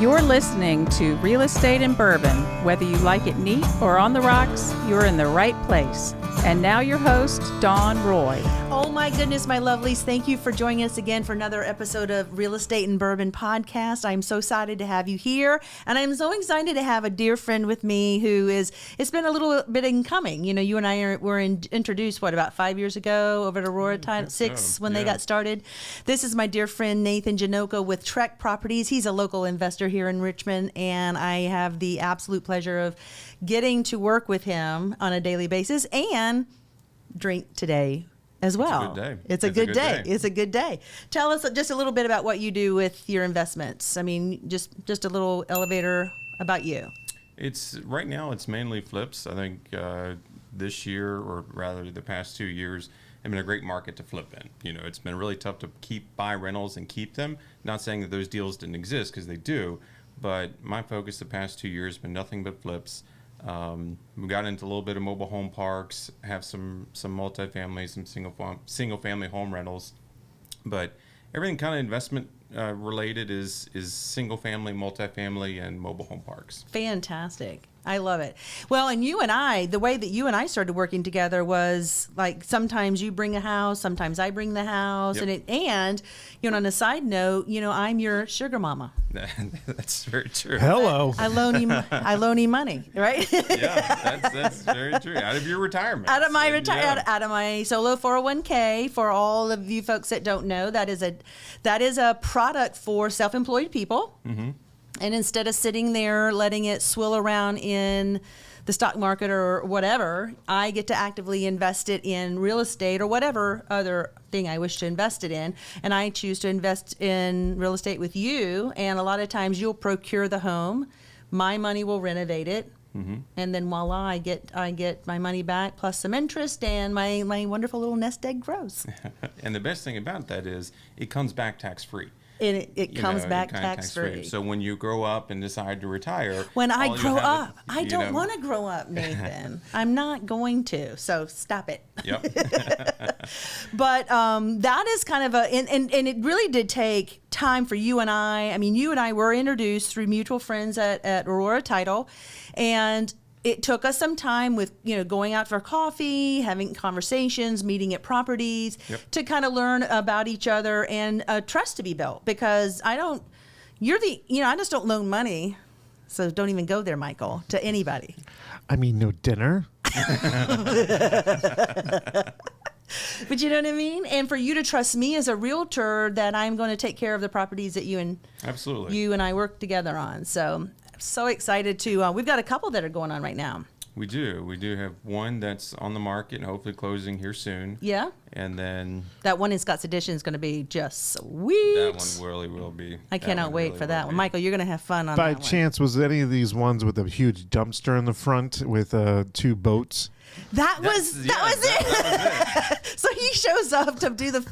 You're listening to Real Estate in Bourbon. Whether you like it neat or on the rocks, you're in the right place. And now your host, Dawn Roy. Oh my goodness, my lovelies. Thank you for joining us again for another episode of Real Estate in Bourbon podcast. I'm so excited to have you here. And I'm so excited to have a dear friend with me who is, it's been a little bit in coming. You know, you and I were introduced, about 5 years ago over at Aurora Title 6 when they got started. This is my dear friend, Nathan Janocka with Trek Properties. He's a local investor here in Richmond, and I have the absolute pleasure of getting to work with him on a daily basis and drink today as well. It's a good day. It's a good day. Tell us just a little bit about what you do with your investments. I mean, just a little elevator about you. Right now it's mainly flips. I think this year, or rather the past 2 years, have been a great market to flip in. You know, it's been really tough to buy rentals and keep them. Not saying that those deals didn't exist, because they do, but my focus the past 2 years has been nothing but flips. We got into a little bit of mobile home parks, have some multifamily, some single family home rentals, but everything kind of investment related is single family, multifamily, and mobile home parks. Fantastic. I love it. Well, and you and I, the way that you and I started working together was like sometimes you bring a house, sometimes I bring the house, Yep. and you know, on a side note, you know, I'm your sugar mama. That's very true. Hello. I loan you money, right? Yeah, that's very true. Out of your retirement. Out of my out of my solo 401k. For all of you folks that don't know, that is a product for self-employed people. Mm-hmm. And instead of sitting there letting it swill around in the stock market or whatever, I get to actively invest it in real estate or whatever other thing I wish to invest it in. And I choose to invest in real estate with you. And a lot of times you'll procure the home. My money will renovate it. Mm-hmm. And then voila, I get my money back plus some interest, and my wonderful little nest egg grows. And the best thing about that is it comes back tax-free. And it comes back tax-free. So when you grow up and decide to retire... When I grow up, I don't want to grow up, Nathan. I'm not going to, so stop it. Yep. But that is kind of and it really did take time for you and I. I mean, you and I were introduced through mutual friends at Aurora Title, and it took us some time with, you know, going out for coffee, having conversations, meeting at properties, yep, to kind of learn about each other and trust to be built. Because I just don't loan money. So don't even go there, Michael, to anybody. I mean, no dinner. But you know what I mean? And for you to trust me as a realtor that I'm going to take care of the properties that you and I work together on. So excited to, we've got a couple that are going on right now. We do have one that's on the market and hopefully closing here soon. Yeah. And then that one in Scott's Addition is going to be just sweet. That one really will be. I cannot wait for that one. Michael, you're going to have fun on By that one. By chance, was any of these ones with a huge dumpster in the front with 2 boats? That was it. So he shows up to do the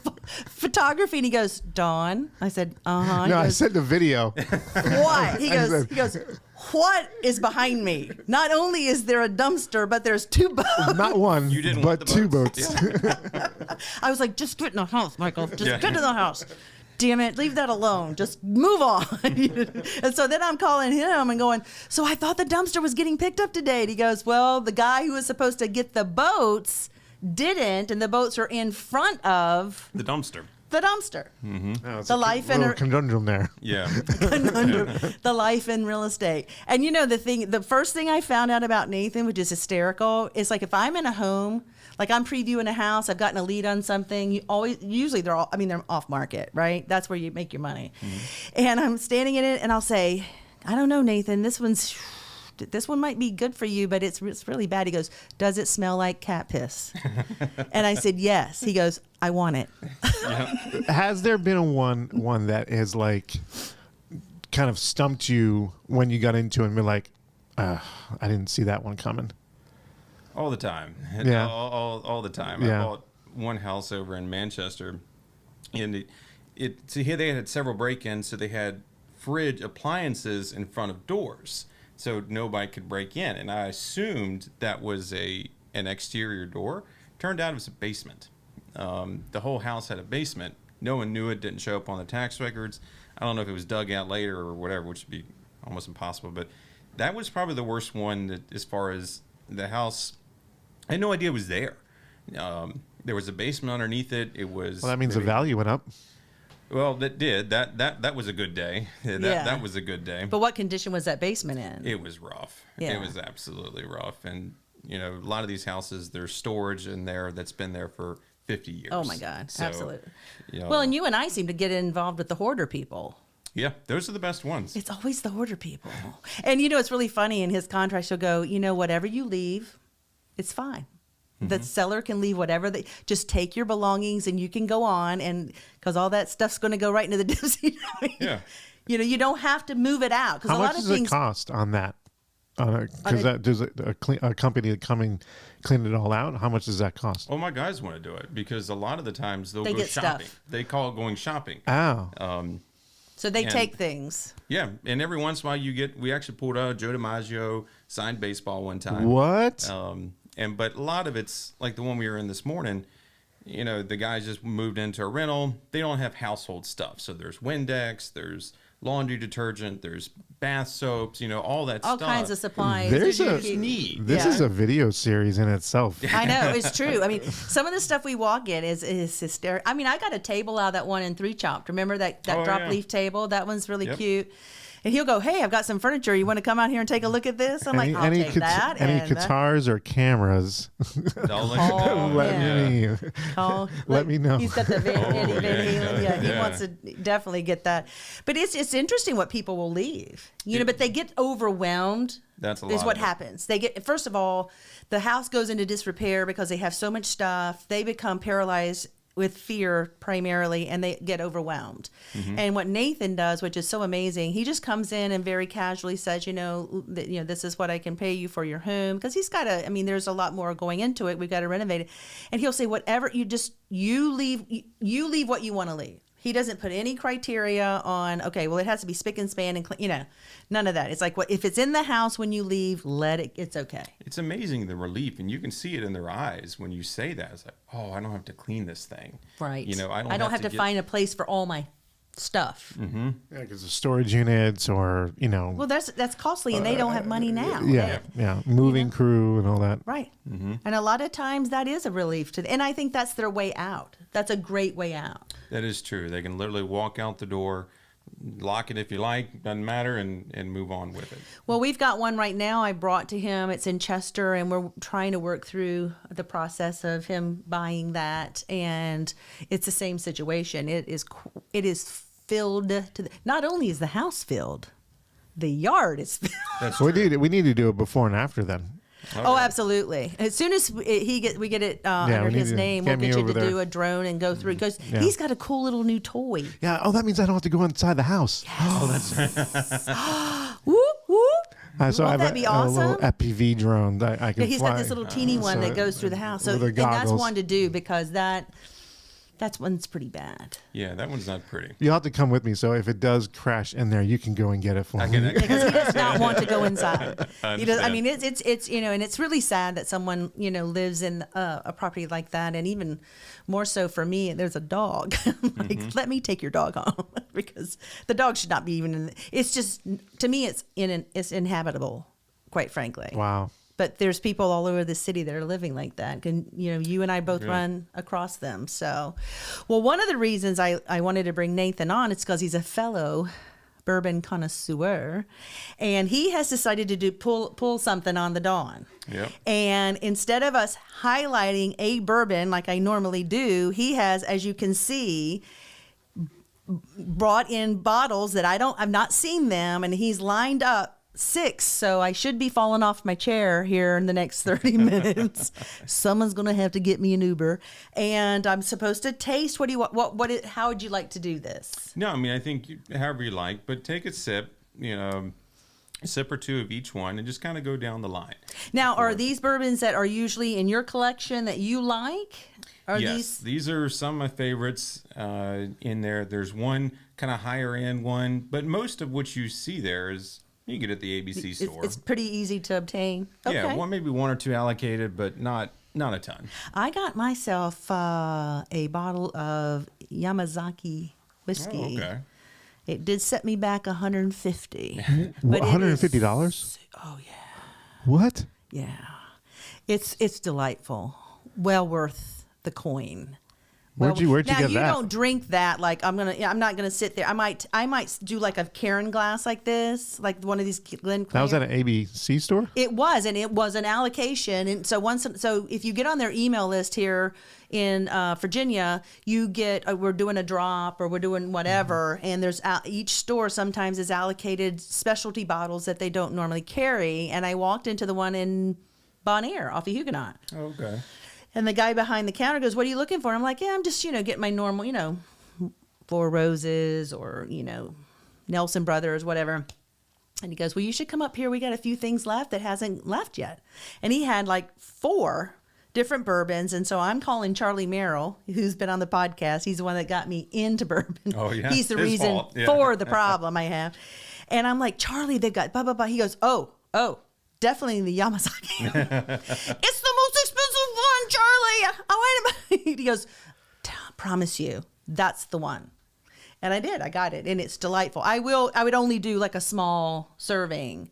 photography, and he goes, "Dawn." I said, "Uh-huh." No, I said the video. What? He goes, "What is behind me? Not only is there a dumpster, but there's 2 boats." Not one, but 2 boats. Yeah. I was like, "Just get in the house, Michael. Just get in the house. Damn it, leave that alone. Just move on." And so then I'm calling him and going, "So I thought the dumpster was getting picked up today." And he goes, "Well, the guy who was supposed to get the boats didn't, and the boats are in front of the dumpster." Mm-hmm. Oh, it's a conundrum there. Yeah. The life in real estate. And you know, the first thing I found out about Nathan, which is hysterical, is like if I'm in a home, like I'm previewing a house, I've gotten a lead on something, usually they're off market, right? That's where you make your money. Mm-hmm. And I'm standing in it and I'll say, "I don't know, Nathan, this one might be good for you, but it's really bad." He goes, "Does it smell like cat piss?" And I said, "Yes." He goes, "I want it." Has there been one that has like kind of stumped you when you got into it and been like, I didn't see that one coming? All the time. Yeah. All the time. Yeah. I bought one house over in Manchester, and here they had several break-ins, so they had fridge appliances in front of doors, so nobody could break in. And I assumed that was an exterior door. Turned out it was a basement. The whole house had a basement. No one knew it. Didn't show up on the tax records. I don't know if it was dug out later or whatever, which would be almost impossible. But that was probably the worst one that, as far as the house, I had no idea it was there. There was a basement underneath it. It was. Well, that means the value went up. Well, that did. That was a good day. That was a good day. But what condition was that basement in? It was rough. Yeah. It was absolutely rough. And, you know, a lot of these houses, there's storage in there that's been there for 50 years. Oh, my God. So, Absolutely. You know, Well, and you and I seem to get involved with the hoarder people. yeah, those are the best ones. It's always the hoarder people. And, you know, it's really funny. In his contract, he'll go, you know, whatever you leave, it's fine. The seller can leave whatever they just take your belongings and you can go on, and because all that stuff's going to go right into the dipsy. Yeah. You know, you don't have to move it out because How a lot much of does things. it cost on that? Because does a company come and clean it all out? How much does that cost? Well, my guys want to do it because a lot of the times they'll They go get shopping. stuff. They call it going shopping. Oh, So they and- take things. Yeah, and every once in a while we actually pulled out a Joe DiMaggio signed baseball one time. what? But a lot of it's like the one we were in this morning. You know, the guys just moved into a rental. They don't have household stuff, so there's Windex, there's laundry detergent, there's bath soaps. You know, all that All stuff. kinds of supplies. There's They're a- just neat. This Yeah. is a video series in itself. I know, it's true. I mean, some of the stuff we walk in is hysterical. I mean, I got a table out of that one in 3 Chopped. Remember that Oh, drop yeah. leaf table? That one's really Yep. cute. And he'll go, hey, I've got some furniture. You want to come out here and take a look at this? I'm like, I'll take that. Any and that- guitars or cameras? They'll let you know. Oh, Let yeah. me. Oh, Let me know. He's got the Eddie Van Halen. Yeah, he yeah. wants to definitely get that. But it's interesting what people will leave. You know, but they get overwhelmed. That's a is lot what of it. happens. They get, first of all, the house goes into disrepair because they have so much stuff. They become paralyzed with fear primarily, and they get overwhelmed. And what Nathan does, which is so amazing, he just comes in and very casually says, you know, this is what I can pay you for your home, because he's got to. I mean, there's a lot more going into it. We've got to renovate it, and he'll say, whatever you leave what you want to leave. He doesn't put any criteria on, okay, well, it has to be spick and span and clean, you know, none of that. It's like, if it's in the house when you leave, it's okay. It's amazing the relief, and you can see it in their eyes when you say that. It's like, oh, I don't have to clean this thing. Right. You know, I don't have to get- find a place for all my stuff. Yeah, because the storage units or, you know. Well, that's costly, and they don't have money now. yeah. Moving crew and all that. Right. And a lot of times that is a relief to them. And I think that's their way out. That's a great way out. That is true. They can literally walk out the door, lock it if you like, doesn't matter, and move on with it. Well, we've got one right now I brought to him. It's in Chester, and we're trying to work through the process of him buying that. And it's the same situation. It is filled to not only is the house filled, the yard is filled. That's We true. need to do it before and after then. Oh, absolutely. As soon as we get it under we need his to name, get we'll me get you over to there. do a drone and go through. Because Yeah. he's got a cool little new toy. Yeah. Oh, that means I don't have to go inside the house. Whoop, whoop. So I Won't have that be a little awesome? FPV drone that I can Yeah, he's fly. got this little teeny one So- that goes through the house. So with the and that's goggles. one to do because that's one's pretty bad. Yeah, that one's not pretty. You'll have to come with me. So if it does crash in there, you can go and get it for I me. can- Because he does not want to go inside. He does. I understand. mean, it's you know, and it's really sad that someone lives in a property like that, and even more so for me. There's a dog. Like, let me take your dog home because the dog should not be even in. It's just to me, it's inhabitable, quite frankly. Wow. But there's people all over the city that are living like that. And, you and I both run across them. So, well, one of the reasons I wanted to bring Nathan on, it's because he's a fellow bourbon connoisseur. And he has decided to pull something on the Dawn. Yep. And instead of us highlighting a bourbon like I normally do, he has, as you can see, brought in bottles that I've not seen them. And he's lined up 6, so I should be falling off my chair here in the next 30 minutes. Someone's going to have to get me an Uber, and I'm supposed to taste. What do you want? How would you like to do this? No, I mean, I think however you like, but take a sip, a sip or two of each one, and just kind of go down the line. Now, are these bourbons that are usually in your collection that you like? Are Yes, these are some of my favorites in there. There's one kind of higher end one, but most of what you see there is you can get at the ABC store. It's pretty easy to obtain. Okay. Yeah, maybe one or two allocated, but not a ton. I got myself a bottle of Yamazaki whiskey. Oh, okay. It did set me back $150. But $150? Oh yeah. What? Yeah. It's delightful. Well worth the coin. Where'd you now, get that? You don't drink that like I'm not gonna sit there. I might do like a Karen glass like this, like one of these Glen. That was at an ABC store? It was, and it was an allocation. And so if you get on their email list here in Virginia, you get we're doing a drop or we're doing whatever, and there's each store sometimes is allocated specialty bottles that they don't normally carry. And I walked into the one in Bon Air off of Huguenot. Okay. And the guy behind the counter goes, "What are you looking for?" And I'm like, "Yeah, I'm just, getting my normal, Four Roses or, Nelson Brothers, whatever." And he goes, "Well, you should come up here. We got a few things left that hasn't left yet." And he had like 4 different bourbons. And so I'm calling Charlie Merrill, who's been on the podcast. He's the one that got me into bourbon. Oh, yeah. He's the His reason fault. Yeah. for the problem I have. And I'm like, "Charlie, they've got blah, blah, blah." He goes, oh, definitely the Yamazaki. It's the most expensive one, Charlie. Oh, wait a minute. He goes, "Promise you, that's the one." And I did. I got it, and it's delightful. I would only do like a small serving.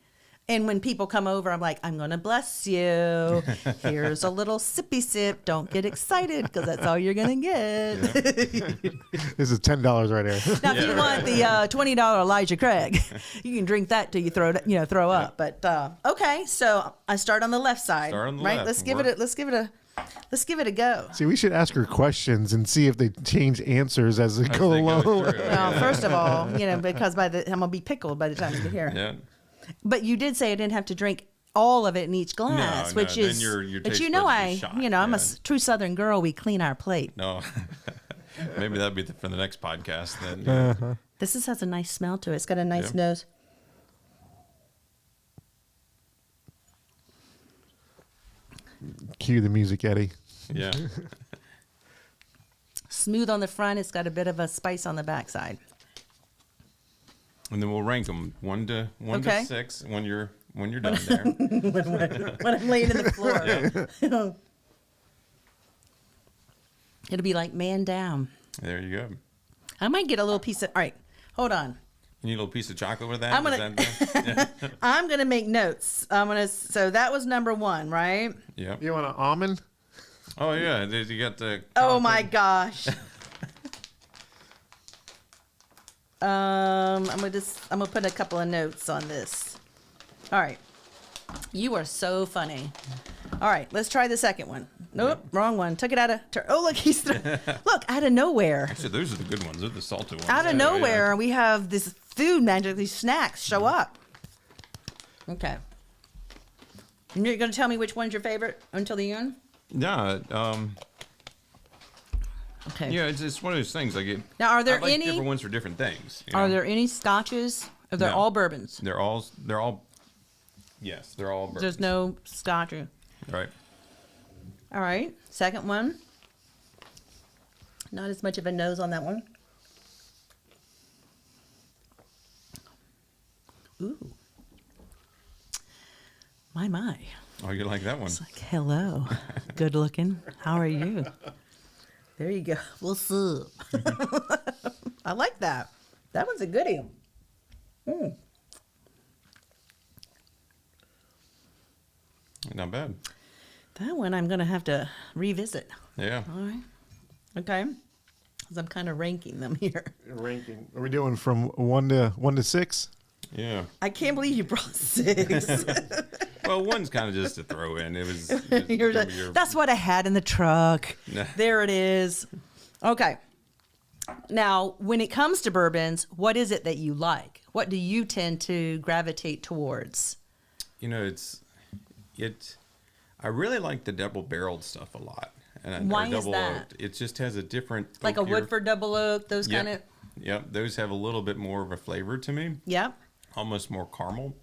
And when people come over, I'm like, "I'm going to bless you. Here's a little sippy sip. Don't get excited because that's all you're going to get." This is $10 right here. Now, if you want the $20 Elijah Craig, you can drink that till you throw up. But okay, so I start on the left side. Start on the right? left. Let's give it a go. See, we should ask her questions and see if they change answers as they go they go along. through. Well, first of all, because I'm gonna be pickled by the time you get here. Yeah. But you did say I didn't have to drink all of it in each glass, No, which then is. your But taste I'm buds will be shot, I'm a yeah. true Southern girl. We clean our plate. No. Maybe that'd be for the next podcast then. This has a nice smell to it. It's got a nice nose. Cue the music, Eddie. Yeah. Smooth on the front. It's got a bit of a spice on the backside. And then we'll rank them 1 to Okay. 6 when you're done there. When I'm laying in the floor. It'll be like man down. There you go. I might get a little piece of. All right, hold on. You need a little piece of chocolate with that? I'm gonna. I'm gonna make notes. So that was number 1, right? Yep. You want an almond? Oh yeah, you got the. Oh my gosh. I'm gonna put a couple of notes on this. All right. You are so funny. All right, let's try the second one. Nope, wrong one. Took it out of. Oh, look, look out of nowhere. Actually, those are the good ones. They're the salty ones. Out of Yeah, nowhere, yeah. we have this food magic. These snacks show up. Okay. And you're gonna tell me which one's your favorite until the end? Yeah. Okay. Yeah, it's one of those things. Like Now, are there I like any? different ones for different things? Are there any scotches? Or they're No. all bourbons. They're all. Yes, they're all. Bourbons. There's no scotch. Right. All right. Second one. Not as much of a nose on that one. Ooh. My. Oh, you like that one? It's like, hello. Good looking. How are you? There you go. What's up? I like that. That one's a goodie. Not bad. That one I'm going to have to revisit. Yeah. All right. Okay. Because I'm kind of ranking them here. Ranking. Are we doing from 1 to 6? Yeah. I can't believe you brought 6. Well, one's kind of just to throw in. It was. That's what I had in the truck. Nah. There it is. Okay. Now, when it comes to bourbons, what is it that you like? What do you tend to gravitate towards? You know, I really like the double-barreled stuff a lot. And Why or is double that? oaked. It just has a different. Like a oakier- Woodford double oak, those Yep. kind of. Yep. Those have a little bit more of a flavor to me. Yep. Almost more caramel.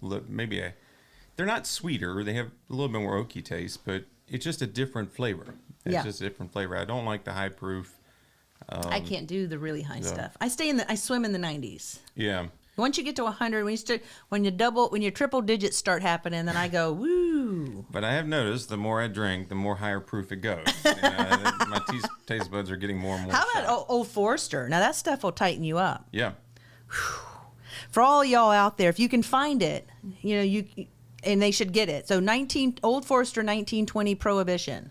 They're not sweeter. They have a little bit more oaky taste, but it's just a different flavor. It's Yeah. just a different flavor. I don't like the high proof. I can't do the really high stuff. I swim in the 90s. Yeah. Once you get to 100, when your triple digits start happening, then I go, woo. But I have noticed the more I drink, the more higher proof it goes. My taste buds are getting more and more How sharp. about Old Forester? Now that stuff will tighten you up. Yeah. For all y'all out there, if you can find it, and they should get it. So Old Forester 1920 Prohibition.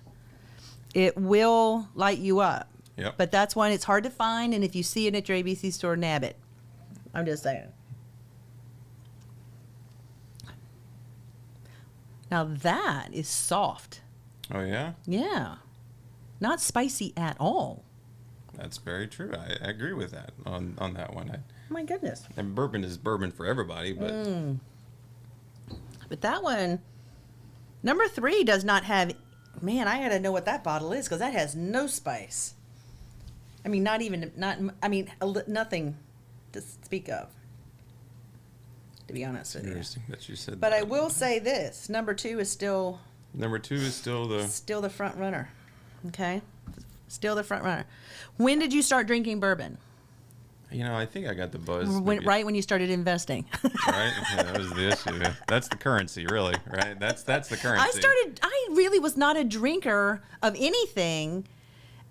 It will light you up. Yep. But that's one, it's hard to find, and if you see it at your ABC store, nab it. I'm just saying. Now that is soft. Oh, yeah? Yeah. Not spicy at all. That's very true. I agree with that on that one. My goodness. And bourbon is bourbon for everybody, but But that one, number 3 does not have, man, I gotta know what that bottle is because that has no spice. I mean, nothing to speak of, to be honest with you. interesting that you said But that. I will say this, number 2 is still the the front runner. Okay? Still the front runner. When did you start drinking bourbon? I think I got the buzz. Right when you started investing. Right? Yeah, that was the issue. That's the currency, really, right? That's the currency. I really was not a drinker of anything.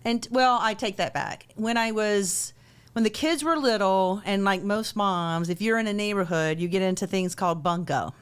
And, well, I take that back. When the kids were little, and like most moms, if you're in a neighborhood, you get into things called bunco.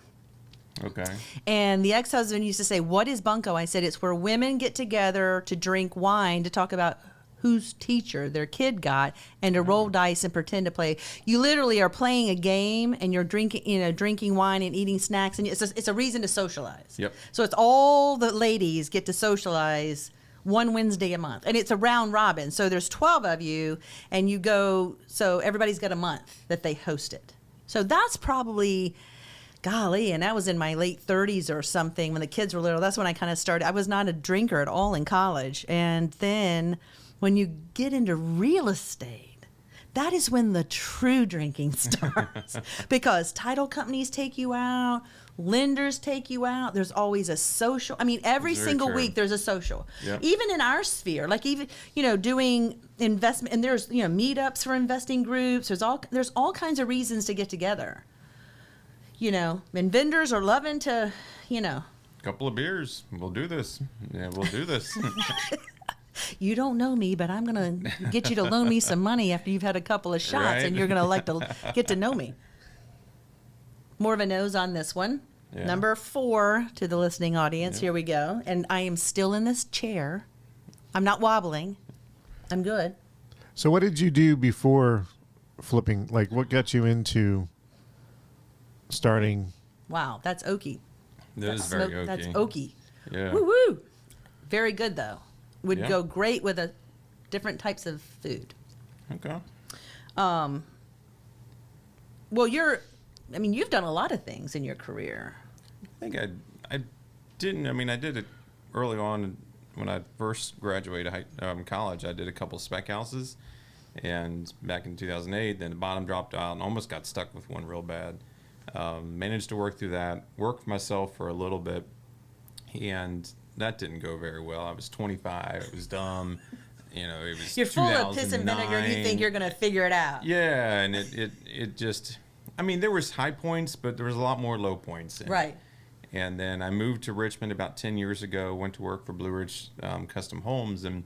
Okay. And the ex-husband used to say, "What is bunco?" I said, "It's where women get together to drink wine, to talk about whose teacher their kid got, and to roll dice and pretend to play." You literally are playing a game, and you're drinking wine and eating snacks, and it's a reason to socialize. Yep. So it's all the ladies get to socialize one Wednesday a month, and it's a round robin. So there's 12 of you, and you go. So everybody's got a month that they host it. So that's probably, golly, and that was in my late 30s or something when the kids were little. That's when I kind of started. I was not a drinker at all in college, and then when you get into real estate, that is when the true drinking starts. Because title companies take you out, lenders take you out. There's always a social. I mean, every Very single true. week there's a social. Yep. Even in our sphere, like even doing investment, and there's meetups for investing groups. There's all kinds of reasons to get together. And vendors are loving to, Couple of beers. We'll do this. Yeah, we'll do this. You don't know me, but I'm going to get you to loan me some money after you've had a couple of shots, Right. and you're going to like to get to know me. More of a nose on this one. Yeah. Number 4 to the listening audience. Yeah. Here we go. And I am still in this chair. I'm not wobbling. I'm good. So what did you do before flipping? Like, what got you into starting? Wow, that's oaky. That is very oaky. That's oaky. Yeah. Woo woo. Very good though. Would Yeah. go great with different types of food. Okay. Well, you've done a lot of things in your career. I think I didn't. I mean, I did it early on when I first graduated college. I did a couple spec houses, and back in 2008, then the bottom dropped out and almost got stuck with one real bad. Managed to work through that. Worked for myself for a little bit, and that didn't go very well. I was 25. It was dumb. You know, it was. You're full of piss and vinegar. You think you're going to figure it out. Yeah, and it just. I mean, there was high points, but there was a lot more low points. Right. And then I moved to Richmond about 10 years ago. Went to work for Blue Ridge Custom Homes, and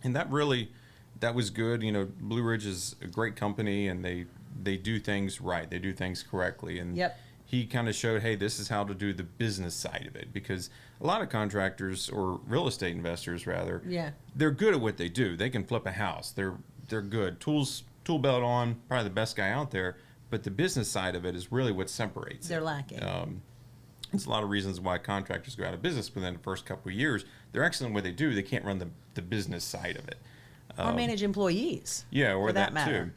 that was good. You know, Blue Ridge is a great company, and they do things right. They do things correctly. And Yep. he kind of showed, hey, this is how to do the business side of it, because a lot of contractors, or real estate investors rather, Yeah. they're good at what they do. They can flip a house. They're good. Tool belt on, probably the best guy out there. But the business side of it is really what separates. They're lacking. There's a lot of reasons why contractors go out of business within the first couple of years. They're excellent at what they do. They can't run the business side of it. Or manage employees. Yeah, or for that that matter.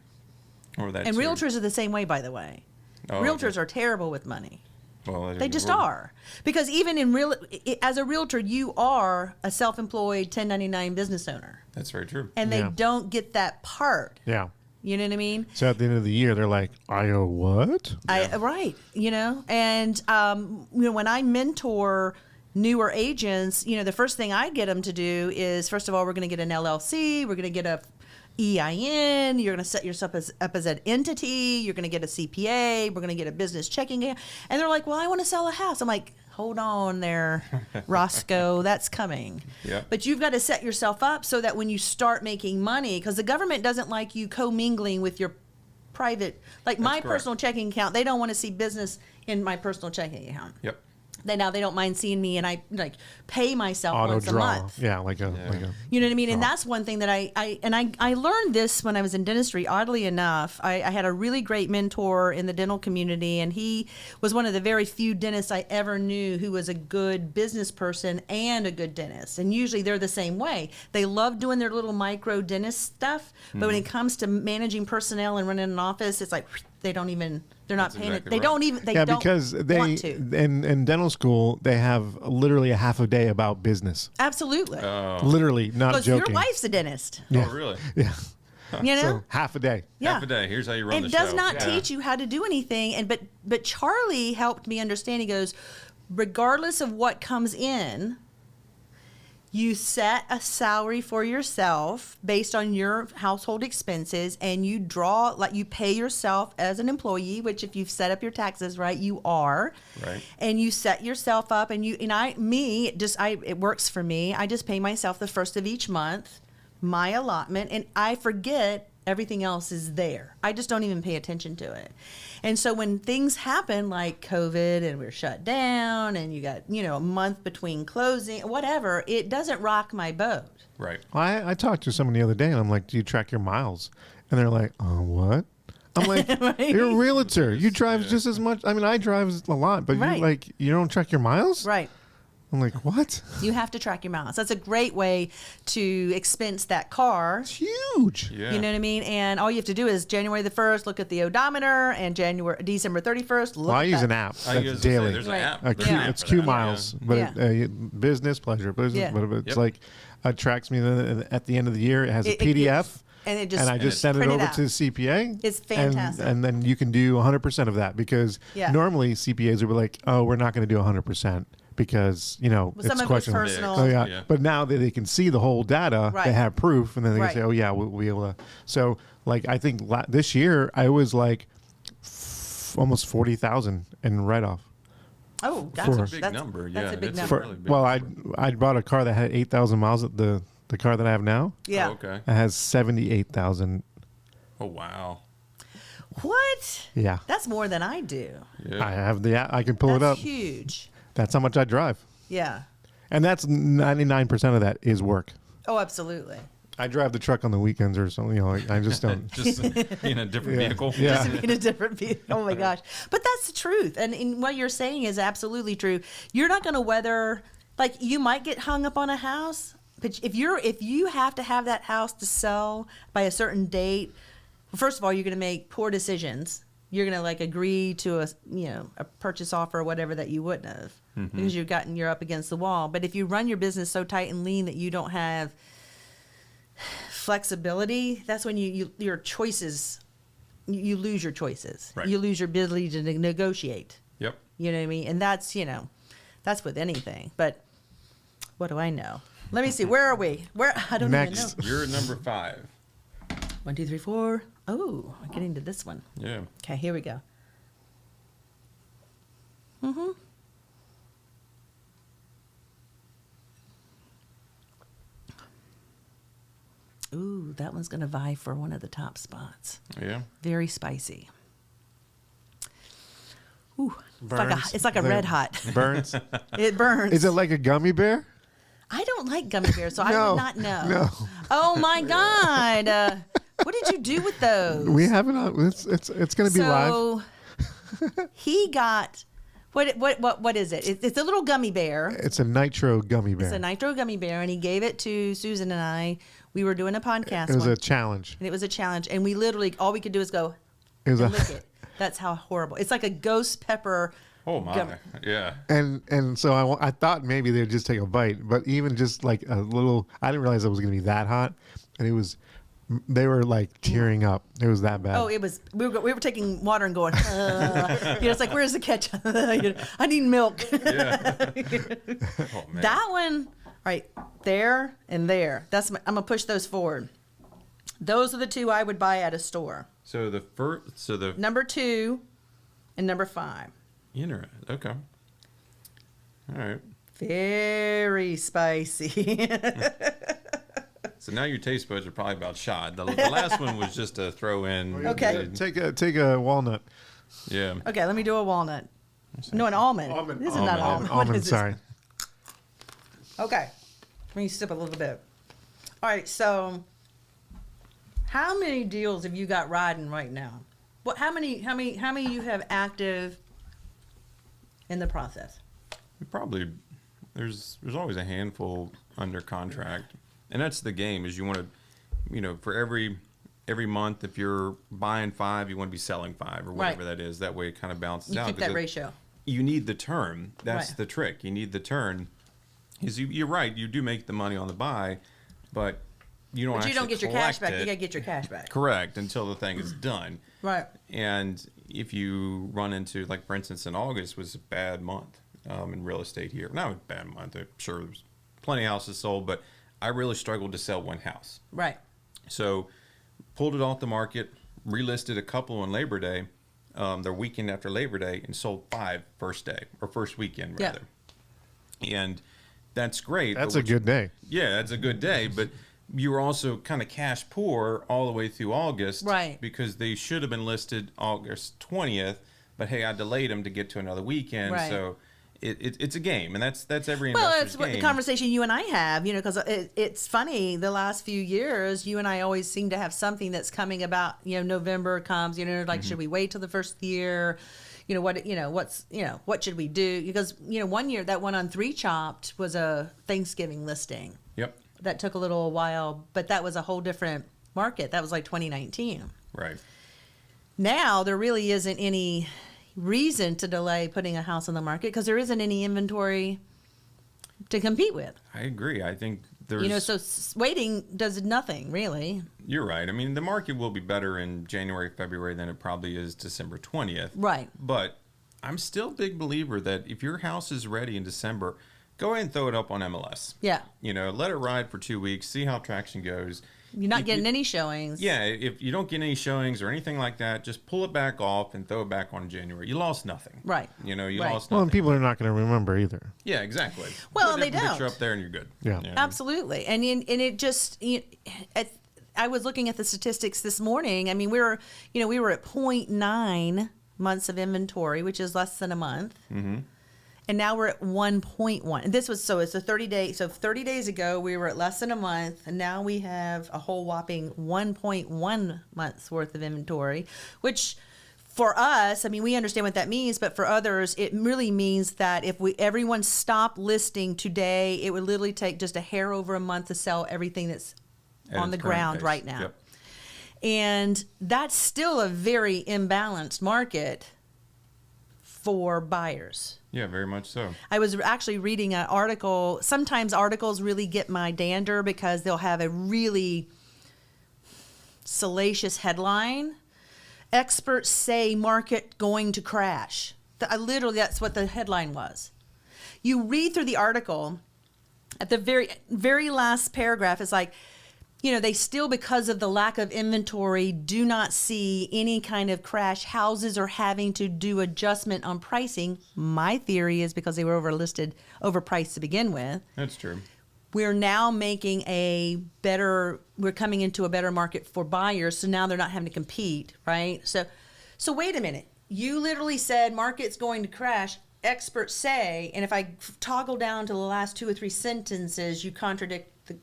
too. Or that And too. realtors are the same way, by the way. Oh, Realtors okay. are terrible with money. Well, They just are. Because even as a realtor, you are a self-employed 1099 business owner. That's very true. And they Yeah. don't get that part. Yeah. You know what I mean? So at the end of the year, they're like, I owe what? Right. You know, and when I mentor newer agents, the first thing I get them to do is, first of all, we're going to get an LLC, we're going to get a EIN, you're going to set yourself up as an entity, you're going to get a CPA, we're going to get a business checking account. And they're like, well, I want to sell a house. I'm like, hold on there, Roscoe, that's coming. Yeah. But you've got to set yourself up so that when you start making money, because the government doesn't like you commingling with your private, like my correct. personal checking account. They don't want to see business in my personal checking account. Yep. They don't mind seeing me, and I like pay myself Auto once draw. a month. Yeah, like a. You know what I mean? And that's one thing that I learned this when I was in dentistry. Oddly enough, I had a really great mentor in the dental community, and he was one of the very few dentists I ever knew who was a good business person and a good dentist. And usually they're the same way. They love doing their little micro dentist stuff, but when it comes to managing personnel and running an office, it's like they don't even. They're not That's paying it. exactly They right. don't even. They Yeah, don't because they want to. in dental school they have literally a half a day about business. Absolutely. Literally, not Because your joking. wife's a dentist. Yeah. Oh, really? Yeah. You know. So half a day. Yeah. Half a day. Here's how you run the It show. does not Yeah. teach you how to do anything. And but Charlie helped me understand. He goes, regardless of what comes in, you set a salary for yourself based on your household expenses, and you draw, like, you pay yourself as an employee, which if you've set up your taxes right, you are. Right. And you set yourself up, and it works for me. I just pay myself the first of each month, my allotment, and I forget everything else is there. I just don't even pay attention to it. And so when things happen like COVID and we're shut down and you got, a month between closing, whatever, it doesn't rock my boat. Right. Well, I talked to someone the other day and I'm like, do you track your miles? And they're like, oh, what? I'm like, you're a realtor. You drive just as much. I mean, I drive a lot, but Right. you don't track your miles? Right. I'm like, what? You have to track your miles. That's a great way to expense that car. It's huge. Yeah. You know what I mean? And all you have to do is January the 1st, look at the odometer, and December 31st, look Well, I at use that. an app. I That's was gonna say, daily. there's an Right. app. A There's Q, an app it's for Q that, miles, yeah. but Yeah. business pleasure. Business, Yeah. but it's Yep. like it tracks me. Then at the end of the year, it has a It- PDF, and it just I just send it print over out. to the CPA. It's fantastic. And then you can do 100% of that because Yeah. normally CPAs would be like, oh, we're not going to do 100% because Well, it's some of it's questionable. personal. Oh yeah. Yeah. But now that they can see the whole data, Right. they have proof, and then they Right. can say, "Oh yeah, we'll be able to." So, like, I think this year I was like almost 40,000 in write-off. Oh, That's that's a a big that's number. That's Yeah, a big it's number. really big Well, number. I bought a car that had 8,000 miles. The car that I have now, Yeah. Oh, okay. it has 78,000. Oh, wow. What? Yeah, That's more than I do. Yeah. I have the app. I can pull it That's up. huge. That's how much I drive, Yeah. and that's 99% of that is work. Oh, absolutely. I drive the truck on the weekends or something. I just don't. Just in a different Yeah. vehicle. Yeah. In a different view. Oh my gosh. But that's the truth. And what you're saying is absolutely true. You're not going to weather, like, you might get hung up on a house, but if you have to have that house to sell by a certain date, first of all, you're going to make poor decisions. You're going to like agree to a purchase offer or whatever that you wouldn't have because you're up against the wall. But if you run your business so tight and lean that you don't have flexibility, that's when your choices, you lose your choices. Right. You lose your ability to negotiate. Yep. You know what I mean? And that's with anything. But what do I know? Let me see. Where are we? I don't Next. even know. You're number 5. 1, 2, 3, 4. Oh, I'm getting to this one. Yeah. Okay, here we go. Ooh, that one's going to vie for one of the top spots. Yeah. Very spicy. Ooh, Burns. it's like a The- red hot. Burns. It burns. Is it like a gummy bear? I don't like gummy bears, so I No, would not know. no. Oh my God. What did you do with those? We have it on. It's going to be live. So he got what is it? It's a little gummy bear. It's a nitro gummy bear. It's a nitro gummy bear, and he gave it to Susan and I. We were doing a podcast. It was one- a challenge. and it was a challenge, and we literally all we could do is go It was and a lick it. That's how horrible. It's like a ghost pepper. Oh, my. Gum- Yeah. and so I thought maybe they'd just take a bite, but even just like a little, I didn't realize it was going to be that hot, and they were like tearing up. It was that bad. Oh, it was. We were taking water and going. It's like, where's the ketchup? I need milk. Yeah. Oh, man. That one, right there and there. I'm gonna push those forward. Those are the two I would buy at a store. So the first, Number 2 and number 5. Okay. All right. Very spicy. So now your taste buds are probably about shot. The last one was just a throw in. Okay. Take a walnut. Yeah. Okay, let me do a walnut. No, an almond. This is not almond. What Almond, is this? sorry. Okay. Let me sip a little bit. All right, so how many deals have you got riding right now? What? How many you have active in the process? Probably there's always a handful under contract, and that's the game. Is you want to, for every month, if you're buying 5, you want to be selling 5 or whatever that is. That way it kind of balances out. You keep that ratio. You need the turn. That's Right. the trick. You need the turn. Because you're right. You do make the money on the buy, but you don't. But you don't actually get your cash collect back. it. You got to get your cash back. Correct, until the thing is done. Right. And if you run into, like, for instance, in August was a bad month in real estate here. Not a bad month. I'm sure there's plenty of houses sold, but I really struggled to sell one house. Right. So pulled it off the market, relisted a couple on Labor Day, their weekend after Labor Day, and sold 5 first weekend, rather. Yeah. And that's great. That's a good day. Yeah, that's a good day, but you were also kind of cash poor all the way through August. Right. Because they should have been listed August 20th, but hey, I delayed them to get to another weekend. Right. So it's a game, and that's every Well, investor's it's what game. the conversation you and I have, because it's funny. The last few years, you and I always seem to have something that's coming about. November comes. Like should we wait till the first year? What should we do? Because 1 year that one on 3 Chopped was a Thanksgiving listing. Yep. That took a little while, but that was a whole different market. That was like 2019. Right. Now there really isn't any reason to delay putting a house on the market because there isn't any inventory to compete with. I agree. I think there's... So waiting does nothing, really. You're right. I mean, the market will be better in January, February than it probably is December 20th. Right. But I'm still a big believer that if your house is ready in December, go ahead and throw it up on MLS. Yeah. Let it ride for 2 weeks, see how traction goes. You're not getting any showings. Yeah, if you don't get any showings or anything like that, just pull it back off and throw it back on in January. You lost nothing. Right. You Right. lost Well, nothing. and people are not going to remember either. Yeah, exactly. Well, Put a they different don't. picture up there and you're good. Yeah. Absolutely. And it just, I was looking at the statistics this morning. I mean, we were at 0.9 months of inventory, which is less than a month. Mm-hmm. And now we're at 1.1. And this was, it's a 30-day. So 30 days ago, we were at less than a month. And now we have a whole whopping 1.1 months worth of inventory, which for us, I mean, we understand what that means. But for others, it really means that if everyone stopped listing today, it would literally take just a hair over a month to sell everything that's At on its the current ground pace. right now. Yep. And that's still a very imbalanced market for buyers. Yeah, very much so. I was actually reading an article. Sometimes articles really get my dander because they'll have a really salacious headline. Experts say market going to crash. Literally, that's what the headline was. You read through the article, at the very, very last paragraph, it's like, they still, because of the lack of inventory, do not see any kind of crash. Houses are having to do adjustment on pricing. My theory is because they were overpriced to begin with. That's true. We're now we're coming into a better market for buyers, so now they're not having to compete, right? So wait a minute. You literally said market's going to crash. Experts say, and if I toggle down to the last 2 or 3 sentences, you contradict the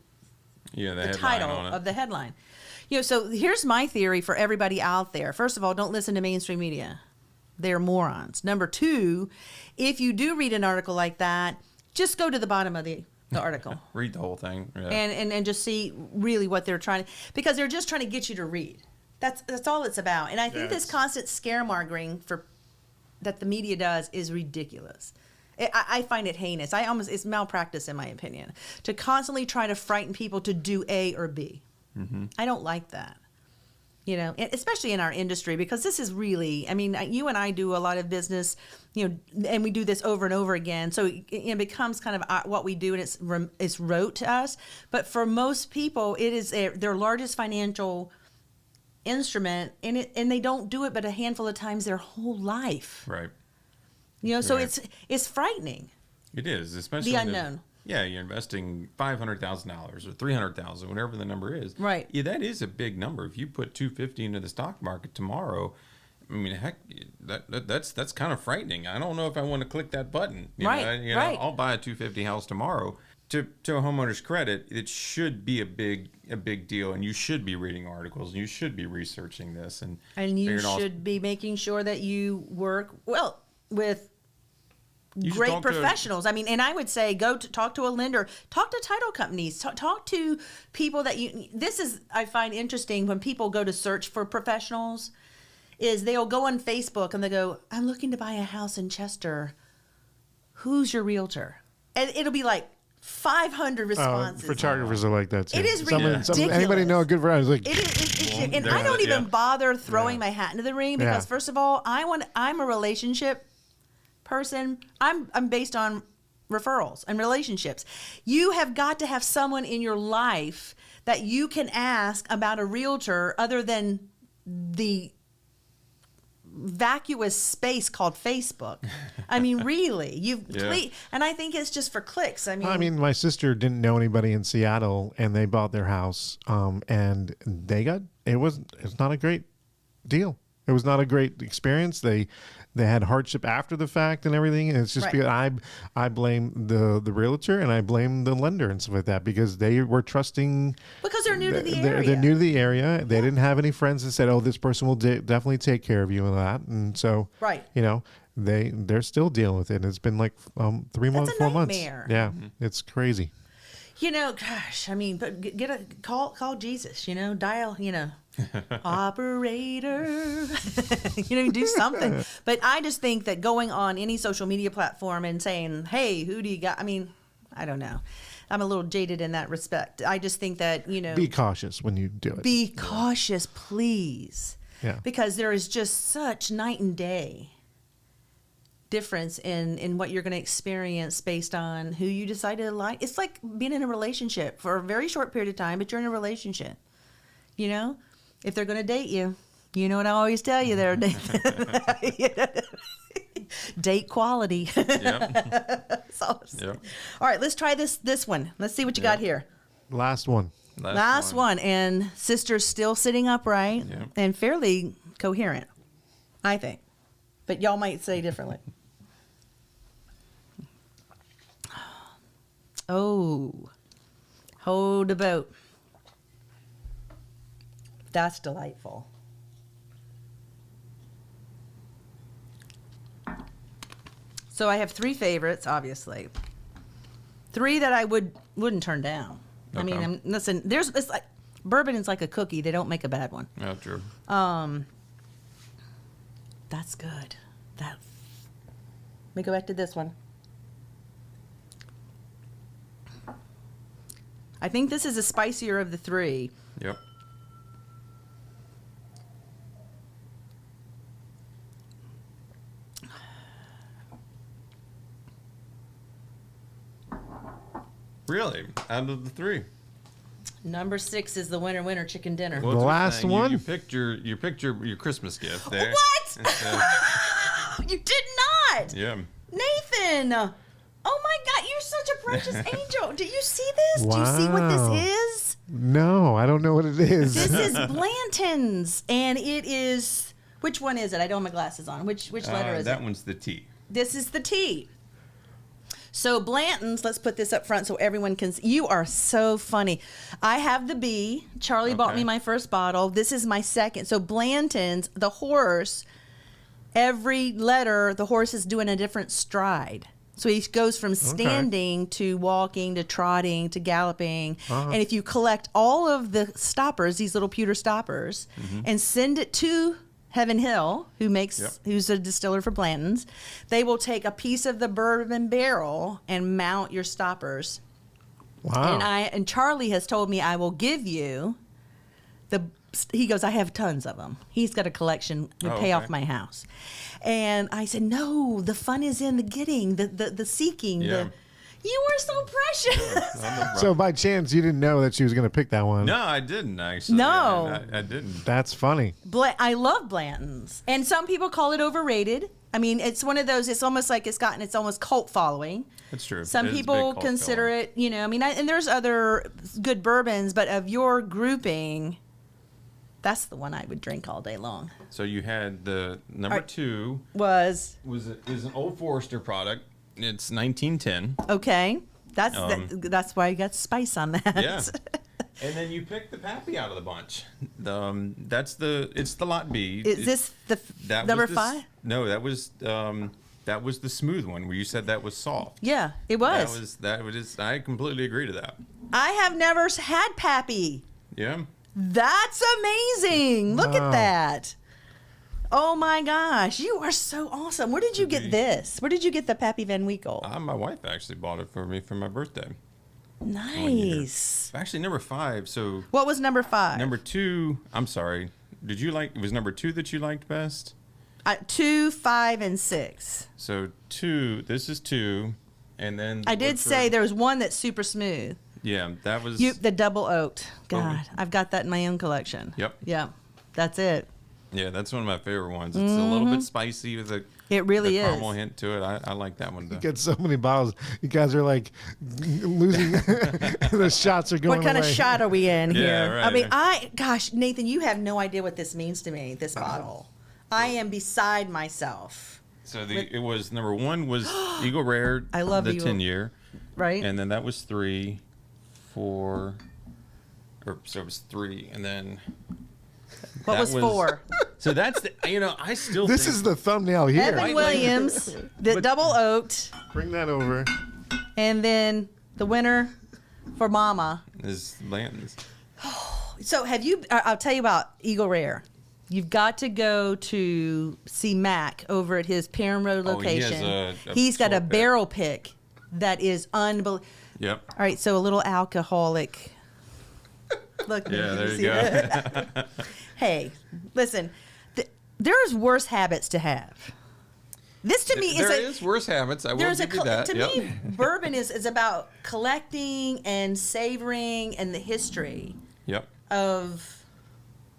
title of the headline. So here's my theory for everybody out there. First of all, don't listen to mainstream media. They're morons. Number 2, if you do read an article like that, just go to the bottom of the article. Read the whole thing. Yeah. And just see really what they're trying to, because they're just trying to get you to read. That's all it's about. And I think this constant scaremongering that the media does is ridiculous. I find it heinous. It's malpractice in my opinion, to constantly try to frighten people to do A or B. Mm-hmm. I don't like that, especially in our industry, because this is really, I mean, you and I do a lot of business, and we do this over and over again. So it becomes kind of what we do, and it's rote to us. But for most people, it is their largest financial instrument, and they don't do it but a handful of times their whole life. Right. So Right. it's frightening. It is, especially The unknown. yeah, you're investing $500,000 or $300,000, whatever the number is. Right. Yeah, that is a big number. If you put $250 into the stock market tomorrow, I mean, heck, that's kind of frightening. I don't know if I want to click that button. Right. Right. I'll buy a $250 house tomorrow. To a homeowner's credit, it should be a big deal, and you should be reading articles, and you should be researching this, and you should be making sure that you work with great professionals. I mean, and I would say talk to a lender, talk to title companies, talk to people that this is, I find interesting when people go to search for professionals, is they'll go on Facebook and they go, I'm looking to buy a house in Chester. Who's your realtor? And it'll be like 500 responses. Photographers are like that too. It is ridiculous. Anybody know a good friend? Like, and I don't even bother throwing my hat into the ring because first of all, I'm a relationship person. I'm based on referrals and relationships. You have got to have someone in your life that you can ask about a realtor other than the vacuous space called Facebook. I mean, really, and I think it's just for clicks. I mean, my sister didn't know anybody in Seattle, and they bought their house, and it's not a great deal. It was not a great experience. They had hardship after the fact and everything. And it's just because I blame the realtor and I blame the lender and stuff like that because they were trusting. Because they're new to the area. They're new to the area. They didn't have any friends that said, oh, this person will definitely take care of you and that. And so, they're still dealing with it. It's been like 3 months, 4 months. Yeah, it's crazy. Gosh, I mean, but call Jesus, dial, operator, do something. But I just think that going on any social media platform and saying, hey, who do you got? I mean, I don't know. I'm a little jaded in that respect. I just think that, be cautious when you do it. Be cautious, please. Yeah. Because there is just such night and day difference in what you're going to experience based on who you decide to like. It's like being in a relationship for a very short period of time, but you're in a relationship. If they're going to date you, you know what I always tell you there, date quality. Yep. All right, let's try this one. Let's see what you got here. Last one. Last one. And sister's still sitting upright and fairly coherent, I think. But y'all might say differently. Oh, hold a boat. That's delightful. So I have 3 favorites, obviously. 3 that I wouldn't turn down. Okay. I mean, listen, it's like bourbon is like a cookie. They don't make a bad one. Yeah, true. That's good. Let me go back to this one. I think this is the spicier of the 3. Yep. Really? Out of the 3? Number 6 is the winner chicken dinner. Well, the last one? You picked your Christmas gift there. What? You did not. Yeah. Nathan. Oh my God, you're such a precious angel. Do you see this? Wow. Do you see what this is? No, I don't know what it is. This is Blanton's, and it is. Which one is it? I don't have my glasses on. Which letter is it? That one's the T. This is the T. So Blanton's, let's put this up front so everyone can see. You are so funny. I have the B. Charlie bought me my first bottle. This is my second. So Blanton's, the horse, every letter, the horse is doing a different stride. So he goes from standing to walking to trotting to galloping. And if you collect all of the stoppers, these little pewter stoppers, and send it to Heaven Hill, who's a distiller for Blanton's, they will take a piece of the bourbon barrel and mount your stoppers. Wow. And Charlie has told me I will give you he goes, I have tons of them. He's got a collection to pay off my house. And I said, no, the fun is in the getting, the seeking. Yeah. You are so precious. So by chance, you didn't know that she was going to pick that one? No, I didn't actually. No. I didn't. That's funny. I love Blanton's. And some people call it overrated. I mean, it's one of those. It's almost like it's gotten its almost cult following. That's true. Some It is a big people cult consider following. it, I mean, and there's other good bourbons, but of your grouping, that's the one I would drink all day long. So you had the number Alright. 2 Was is an Old Forester product. It's 1910. okay. That's why you got spice on that. Yeah. And then you picked the Pappy out of the bunch. It's the lot B. Is this the That number was 5? No, that was the smooth one where you said that was soft. Yeah, it was. That was. I completely agree to that. I have never had Pappy. Yeah. That's amazing. Look at Wow. that. Oh my gosh, you are so awesome. Where did you get this? Where did you get the Pappy Van Winkle? My wife actually bought it for me for my birthday. Nice. Actually, number 5. So What was number 5? number 2. I'm sorry. Did you like? It was number 2 that you liked best. 2, 5, and 6. So 2. This is 2, and then I did Woodford- say there was one that's super smooth. Yeah, that was. The double oaked. God, Oh. I've got that in my own collection. Yep. Yeah, that's it. Yeah, that's one of my favorite ones. It's a little bit spicy with a It really the is. caramel hint to it. I like that one. You got so many bottles. You guys are like losing. The shots are going What kind of away. shot are we in Yeah, here? right. I mean, gosh, Nathan, you have no idea what this means to me, this bottle. I am beside myself, So it was number 1 was Eagle Rare. I love the Eagle. 10-year, right? and then that was 3, 4, so it was 3, and then What that was 4? So that's I still This think is the thumbnail here. Evan White Williams, the But- double oaked, Bring that over. and then the winner for Mama. is Blanton's. So have you? I'll tell you about Eagle Rare. You've got to go to see Mac over at his Perrin Road Oh, he has location. a He's got a sword pick. barrel pick that is unbelievable. Yep. All right, so a little alcoholic. Look, Yeah, there you see go. that? Hey, listen, there's worse habits to have. This to me There is is worse habits. I will there's give you that. to Yep. me, bourbon is about collecting and savoring and the history Yep. of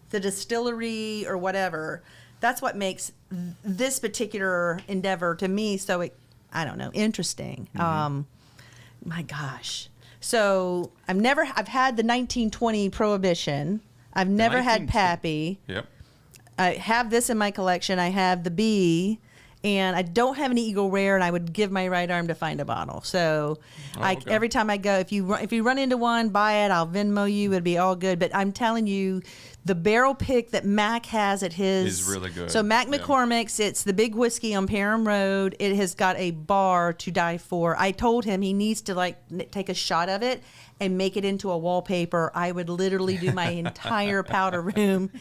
the distillery or whatever. That's what makes this particular endeavor to me so I don't know, interesting. My gosh. So I've had the 1920 Prohibition. I've never had 1920. Pappy. Yep. I have this in my collection. I have the B, and I don't have any Eagle Rare, and I would give my right arm to find a bottle. So okay. every time I go, if you run into one, buy it. I'll Venmo you. It'd be all good. But I'm telling you, the barrel pick that Mac has at his Is really good. So Mac Yeah. McCormick's, it's the big whiskey on Perrin Road. It has got a bar to die for. I told him he needs to take a shot of it and make it into a wallpaper. I would literally do my entire powder room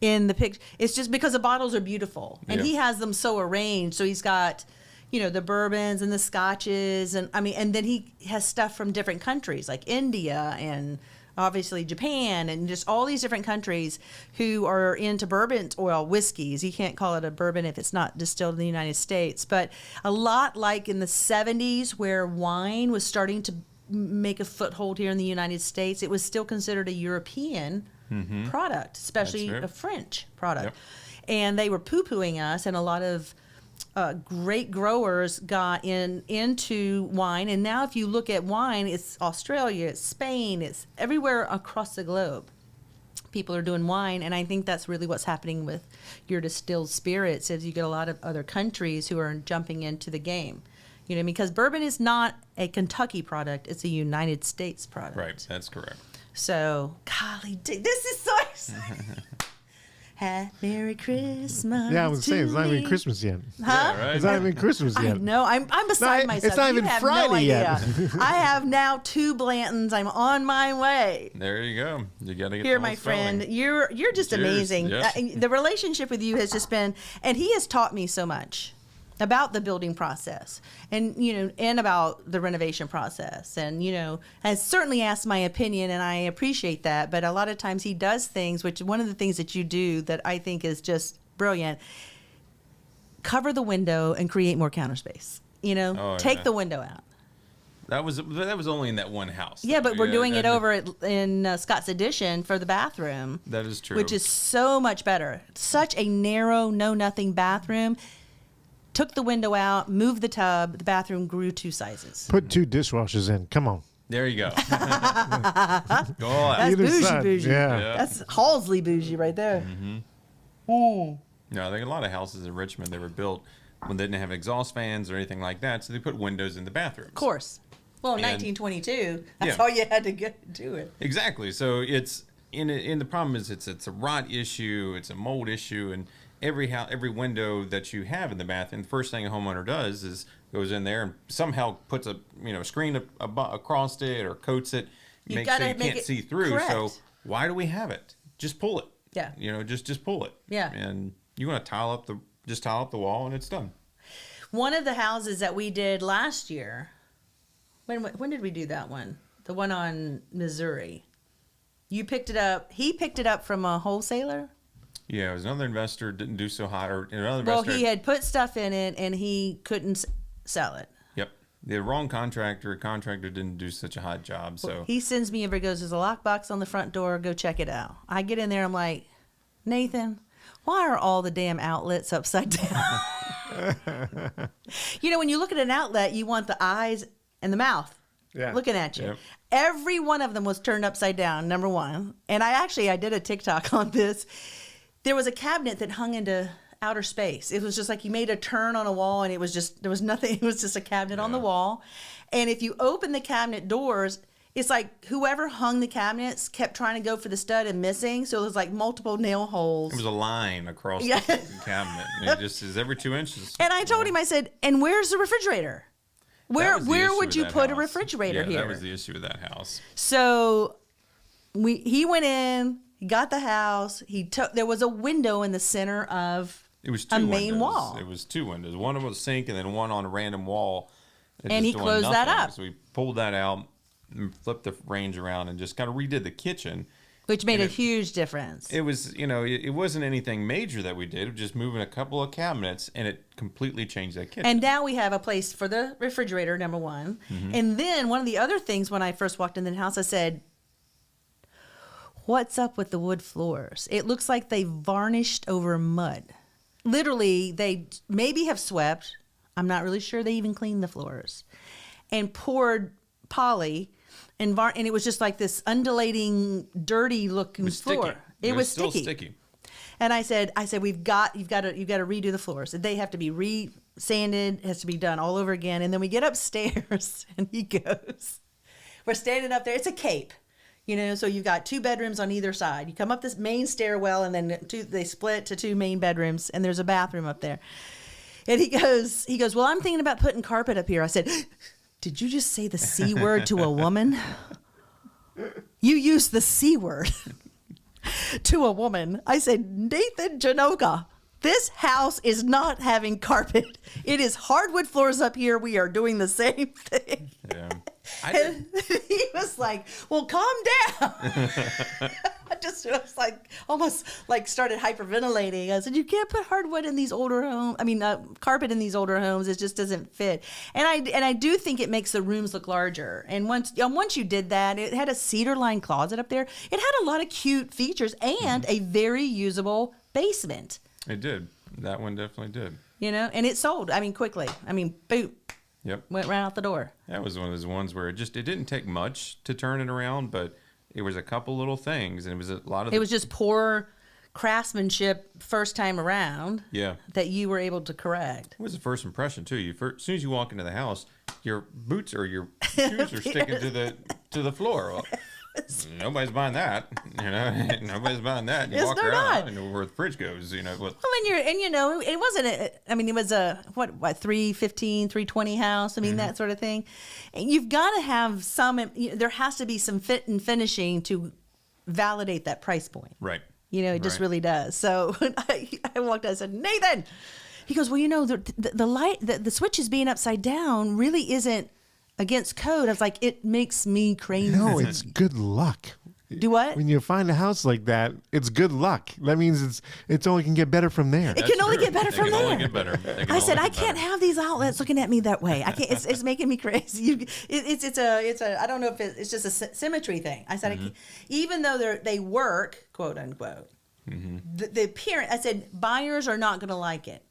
in the picture. It's just because the bottles are beautiful, and Yeah. he has them so arranged. So he's got, the bourbons and the scotches, and and then he has stuff from different countries like India and obviously Japan and just all these different countries who are into bourbon oil whiskeys. You can't call it a bourbon if it's not distilled in the United States, but a lot like in the 70s where wine was starting to make a foothold here in the United States, it was still considered a European product, especially That's fair. a French product. Yep. And they were poo-pooing us, and a lot of great growers got into wine. And now if you look at wine, it's Australia, it's Spain, it's everywhere across the globe. People are doing wine, and I think that's really what's happening with your distilled spirits is you get a lot of other countries who are jumping into the game. Because bourbon is not a Kentucky product, it's a United States product. Right. That's correct. So, golly, this is so exciting. Merry Christmas. Yeah, I was saying it's not even me. Christmas yet. Huh? Yeah, right. It's not even Christmas I yet. know. I'm beside No, myself. it's not You even have Friday no yet. idea. I have now 2 Blantons. I'm on my way. There you go. You got to get Here, the my whole spelling. friend, you're just Cheers. amazing. Yes. The relationship with you has just been, and he has taught me so much about the building process, and and about the renovation process, and has certainly asked my opinion, and I appreciate that. But a lot of times he does things, which one of the things that you do that I think is just brilliant. Cover the window and create more counter space. Oh, Take yeah. the window out. That was only in that one house. Yeah, though. but we're doing it that- over in Scott's Addition for the bathroom. That is true. Which is so much better. Such a narrow, know-nothing bathroom. took the window out, moved the tub. The bathroom grew 2 sizes. Put 2 dishwashers in. Come on. There you go. Go all out. That's Either bougie side. bougie. Yeah. That's Halsley bougie right there. No, I think a lot of houses in Richmond, they were built when they didn't have exhaust fans or anything like that, so they put windows in the bathrooms. Of course. Well, in And- 1922, that's Yeah. all you had to do it. Exactly. So it's in the problem is it's a rot issue, it's a mold issue, and every window that you have in the bathroom, the first thing a homeowner does is goes in there and somehow puts a screen across it or coats it, makes gotta so you make can't it see through. correct. So why do we have it? Just pull it. Yeah. Just pull it. Yeah. And you want to tile up the wall and it's done. One of the houses that we did last year, when did we do that one? The one on Missouri. You picked it up. He picked it up from a wholesaler. Yeah, it was another investor didn't do so hot, or another Well, investor. he had put stuff in it and he couldn't sell it. Yep, the wrong contractor. Contractor didn't do such a hot job. So He sends me over, goes, there's a lockbox on the front door, go check it out. I get in there, I'm like, Nathan, why are all the damn outlets upside down? When you look at an outlet, you want the eyes and the mouth looking at you. Yep. Every one of them was turned upside down, number one. And I did a TikTok on this. There was a cabinet that hung into outer space. It was just like you made a turn on a wall and there was nothing. It was just a cabinet on the wall. And if you open the cabinet doors, it's like whoever hung the cabinets kept trying to go for the stud and missing. So it was like multiple nail holes. it was a line across Yeah. the cabinet. And it just is every 2 inches. And I told him, I said, and where's the refrigerator? That was the Where issue would with you that put a house. refrigerator Yeah, here? that was the issue with that house. So he went in, he got the house, there was a window in the center of It was two a windows. main wall. It was 2 windows. One of them was sink, and then one on a random wall. And he just doing closed that nothing. up. So we pulled that out, and flipped the range around, and just kind of redid the kitchen. Which made a And huge difference. It was, it wasn't anything major that we did. It was just moving a couple of cabinets, and it completely changed that kitchen. And now we have a place for the refrigerator, number one. And then one of the other things when I first walked in the house, I said, what's up with the wood floors? It looks like they varnished over mud. Literally, they maybe have swept. I'm not really sure they even cleaned the floors. And poured poly and it was just like this undulating, dirty looking It was floor. sticky. It was still sticky. sticky. And I said, you've got to redo the floors. They have to be re-sanded. It has to be done all over again. And then we get upstairs, and he goes, we're standing up there. It's a cape, so you've got 2 bedrooms on either side. You come up this main stairwell, and then they split to 2 main bedrooms, and there's a bathroom up there. And he goes, well, I'm thinking about putting carpet up here. I said, did you just say the C word to a woman? You used the C word. To a woman. I said, Nathan Janocka, this house is not having carpet. It is hardwood floors up here. We are doing the same thing. Yeah. And he was like, well, calm down. I was like, almost like started hyperventilating. I said, you can't put hardwood in these older homes. Carpet in these older homes. It just doesn't fit. And I do think it makes the rooms look larger. And once you did that, it had a cedar lined closet up there. It had a lot of cute features and a very usable basement. It did. That one definitely did. And it sold. Quickly. Boom. Yep. Went right out the door. That was one of those ones where it didn't take much to turn it around, but it was a couple little things, and it was a lot of. It was just poor craftsmanship first time around. Yeah. That you were able to correct. It was the first impression too. As soon as you walk into the house, your boots or your shoes are sticking to the floor. Well, nobody's buying that. Nobody's buying that. You Yes, walk they're around, not. I don't know where the fridge goes. Well, it wasn't. It was a 315, 320 house. That sort of thing. And you've got to have some. There has to be some fit and finishing to validate that price point. Right. It just Right. really does. So I walked out and said, Nathan. He goes, well, the light, the switches being upside down really isn't against code. I was like, it makes me crazy. No, it's good luck. Do what? When you find a house like that, it's good luck. That means it's only can get better from there. It can only get better They from can there. only get better. They can I said, only I get can't better. have these outlets looking at me that way. I can't. It's making me crazy. It's a. I don't know if it's just a symmetry thing. I said, I can't, even though they work, quote unquote, the appearance. I said, buyers are not going to like it.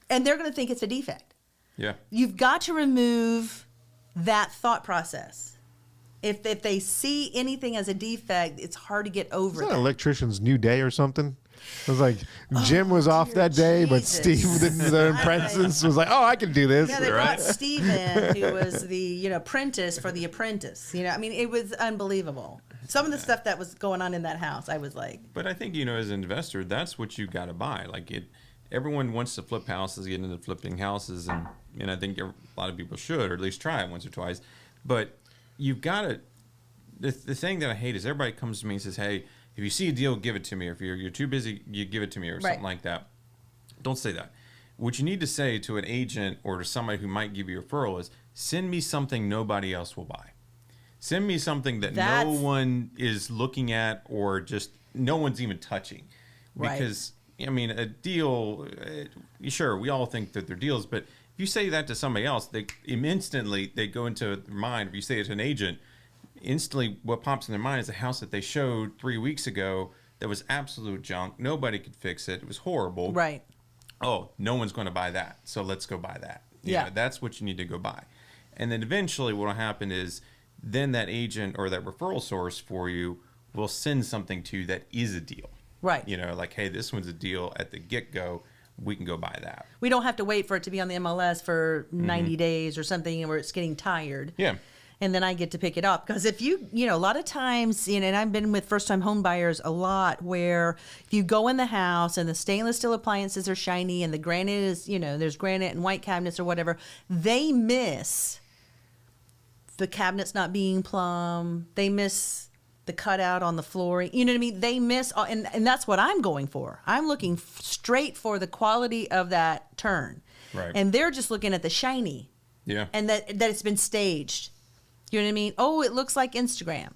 and they're going to think it's a defect. Yeah. You've got to remove that thought process. If they see anything as a defect, it's hard to get over Is that that. an electrician's new day or something? It was like Jim was off dear that day, but Jesus. Steve, the apprentice, was like, "Oh, I can do this." Yeah, they Right. brought Steve in, who was the apprentice for the apprentice. I mean, it was unbelievable. Some of the stuff that was going on in that house, I was like, But I think, as an investor, that's what you got to buy. Like everyone wants to flip houses, get into flipping houses, and I think a lot of people should, or at least try it once or twice. But you've got to. The thing that I hate is everybody comes to me and says, "Hey, if you see a deal, give it to me. Or if you're too busy, you give it to me," or something like that. Don't say that. What you need to say to an agent or to somebody who might give you a referral is, "Send me something nobody else will buy. Send me something that no one is looking at or just no one's even touching." Right. Because, I mean, a deal, sure, we all think that they're deals, but if you say that to somebody else, they instantly go into their mind. If you say it to an agent, instantly what pops in their mind is a house that they showed 3 weeks ago that was absolute junk. Nobody could fix it. It was horrible. right. Oh, no one's going to buy that, so let's go buy that. Yeah. That's what you need to go buy. And then eventually what will happen is then that agent or that referral source for you will send something to you that is a deal. Right. Like, hey, this one's a deal at the get-go. We can go buy that. We don't have to wait for it to be on the MLS for 90 days or something where it's getting tired. Yeah. And then I get to pick it up. Because if a lot of times, and I've been with first-time home buyers a lot, where if you go in the house and the stainless steel appliances are shiny and the granite is, there's granite and white cabinets or whatever, they miss the cabinets not being plumb. They miss the cutout on the flooring. You know what I mean? They miss, and that's what I'm going for. I'm looking straight for the quality of that turn. Right. And they're just looking at the shiny. Yeah. And that it's been staged. You know what I mean? Oh, it looks like Instagram.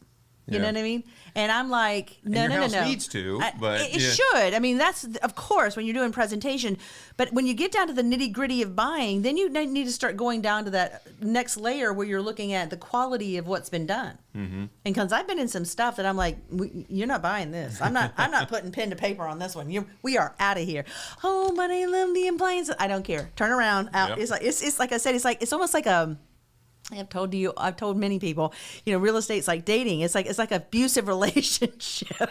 You know Yeah. what I mean? And I'm like, no. your house needs to, but it yeah. should. I mean, that's of course when you're doing presentation. But when you get down to the nitty gritty of buying, then you need to start going down to that next layer where you're looking at the quality of what's been done. Mm-hmm. And because I've been in some stuff that I'm like, you're not buying this. I'm not putting pen to paper on this one. We are out of here. Oh, but I love the appliances. I don't care. Turn around. Out. Yep. It's like I said. It's almost like a. I've told many people, real estate's like dating. It's like abusive relationship.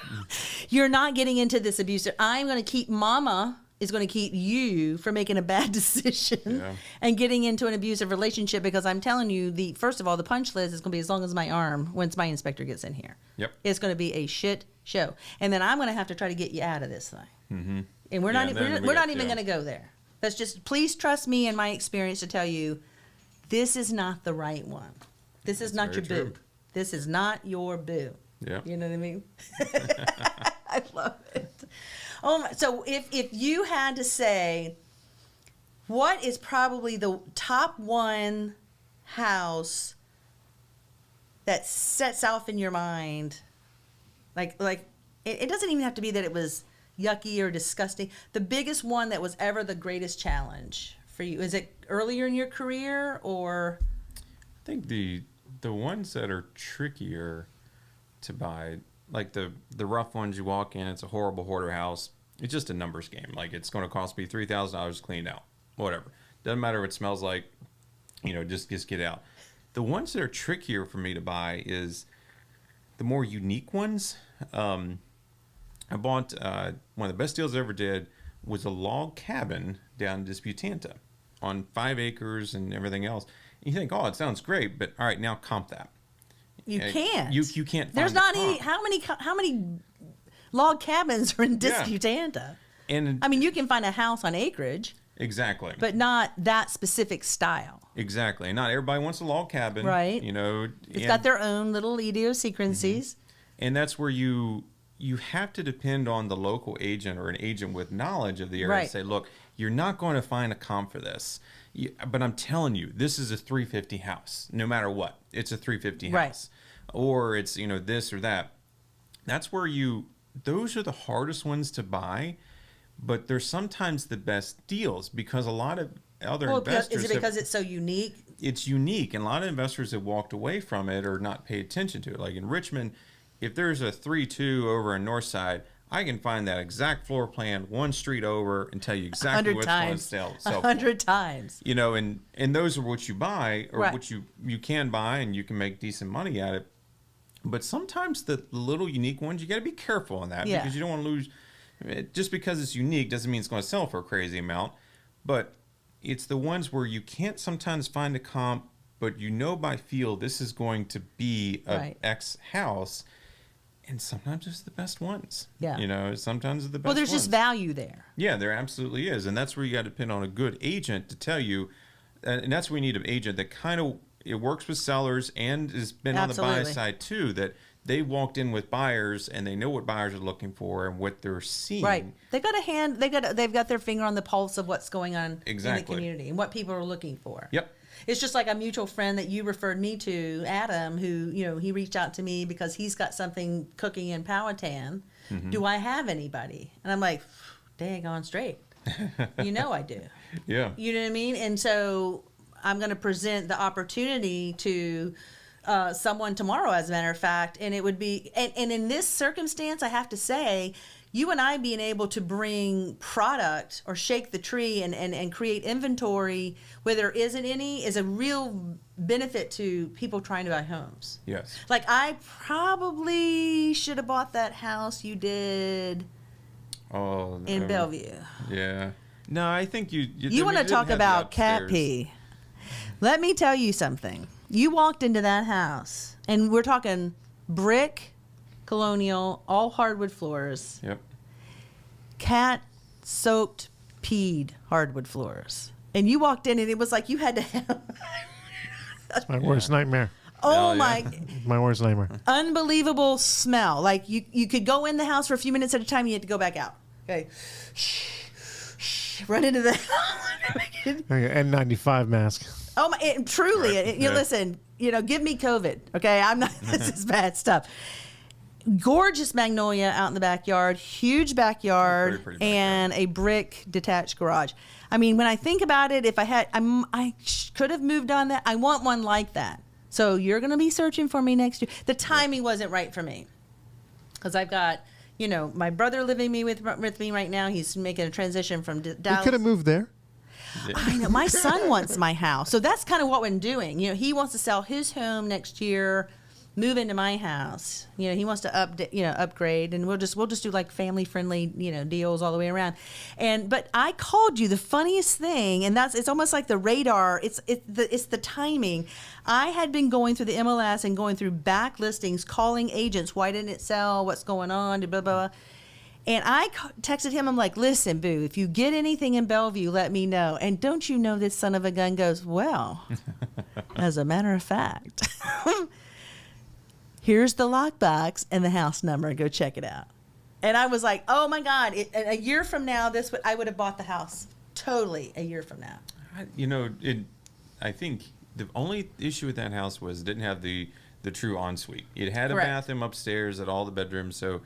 You're not getting into this abusive. Mama is going to keep you from making a bad decision and getting into an abusive relationship, because I'm telling you, first of all, the punch list is going to be as long as my arm once my inspector gets in here. Yep. It's going to be a shit show. And then I'm going to have to try to get you out of this thing. Mm-hmm. And we're not even going to go there. That's just, please trust me and my experience to tell you, this is not the right one. This is not your boo. This is not your boo. Yeah. You know what I mean? I love it. So if you had to say, what is probably the top one house that sets off in your mind, like it doesn't even have to be that it was yucky or disgusting. The biggest one that was ever the greatest challenge for you, is it earlier in your career or? I think the ones that are trickier to buy, like the rough ones, you walk in, it's a horrible hoarder house. It's just a numbers game. Like, it's going to cost me $3,000 cleaned out, whatever. Doesn't matter what it smells like, just get out. The ones that are trickier for me to buy is the more unique ones. I bought one of the best deals I ever did was a log cabin down in Disputanta on 5 acres and everything else. And you think, oh, it sounds great, but all right, now comp that. You can't. You can't find There's not the any. comp. How many log cabins are in Disputanta? And I mean, you can find a house on acreage, exactly, but not that specific style. exactly. And not everybody wants a log cabin, Right. It's got their own little idiosyncrasies. and that's where you have to depend on the local agent or an agent with knowledge of the area Right. to say, look, you're not going to find a comp for this. But I'm telling you, this is a 350 house. No matter what, it's a 350 Right. house. Or it's, this or that. That's where those are the hardest ones to buy, but they're sometimes the best deals, because a lot of other investors. Is it because it's so unique? It's unique, and a lot of investors have walked away from it or not paid attention to it. Like in Richmond, if there's a 3-2 over on North Side, I can find that exact floor plan one street over and tell you exactly what's going to sell. So 100 times. You know, and those are what you buy, or Right. what you can buy, and you can make decent money at it. But sometimes the little unique ones, you got to be careful on that, Yeah. because you don't want to lose. Just because it's unique doesn't mean it's going to sell for a crazy amount. But it's the ones where you can't sometimes find a comp, but you know by feel this is going to be a Right. X house. And sometimes it's the best ones. Yeah. You know, sometimes it's the best Well, there's ones. just value there. Yeah, there absolutely is. And that's where you got to depend on a good agent to tell you. And that's where you need an agent that kind of, it works with sellers and has been on the buy Absolutely. side too, that they walked in with buyers and they know what buyers are looking for and what they're seeing. Right. They've got their finger on the pulse of what's going on in the Exactly. community and what people are looking for. Yep. It's just like a mutual friend that you referred me to, Adam, who, he reached out to me because he's got something cooking in Powhatan. Mm-hmm. Do I have anybody? And I'm like, dang on straight. I do. Yeah. You know what I mean? And so I'm going to present the opportunity to someone tomorrow, as a matter of fact. And it would be, and in this circumstance, I have to say, you and I being able to bring product or shake the tree and create inventory where there isn't any is a real benefit to people trying to buy homes. Yes. Like, I probably should have bought that house you did Oh, in Bellevue. Yeah. No, I think you Want to talk about cat pee. Let me tell you something. You walked into that house, and we're talking brick, colonial, all hardwood floors, Yep. cat soaked, peed hardwood floors. And you walked in, and it was like you had to have, My worst nightmare. oh yeah. my, My worst nightmare. unbelievable smell. Like you could go in the house for a few minutes at a time, you had to go back out. Okay. Run into the N95 mask. Oh my! Truly, Right. you Yeah. listen. Give me COVID. Okay, I'm not. This is bad stuff. Gorgeous magnolia out in the backyard, huge backyard, Very pretty backyard. and a brick detached garage. I mean, when I think about it, if I had, I could have moved on that. I want one like that. So you're going to be searching for me next year. The timing wasn't right for me because I've got, my brother living with me right now. He's making a transition from You Dallas. could have moved there. I know. My son wants my house. So that's kind of what we're doing. He wants to sell his home next year, move into my house. He wants to upgrade, and we'll just do like family friendly, deals all the way around. But I called you the funniest thing, and it's almost like the radar. It's the timing. I had been going through the MLS and going through back listings, calling agents. Why didn't it sell? What's going on? Blah, blah, blah. And I texted him. I'm like, listen, boo, if you get anything in Bellevue, let me know. And don't you know this son of a gun goes, well, as a matter of fact, here's the lockbox and the house number. Go check it out. And I was like, oh, my God. A year from now, I would have bought the house. Totally a year from now. I think the only issue with that house was it didn't have the true ensuite. It had a Correct. bathroom upstairs at all the bedrooms, so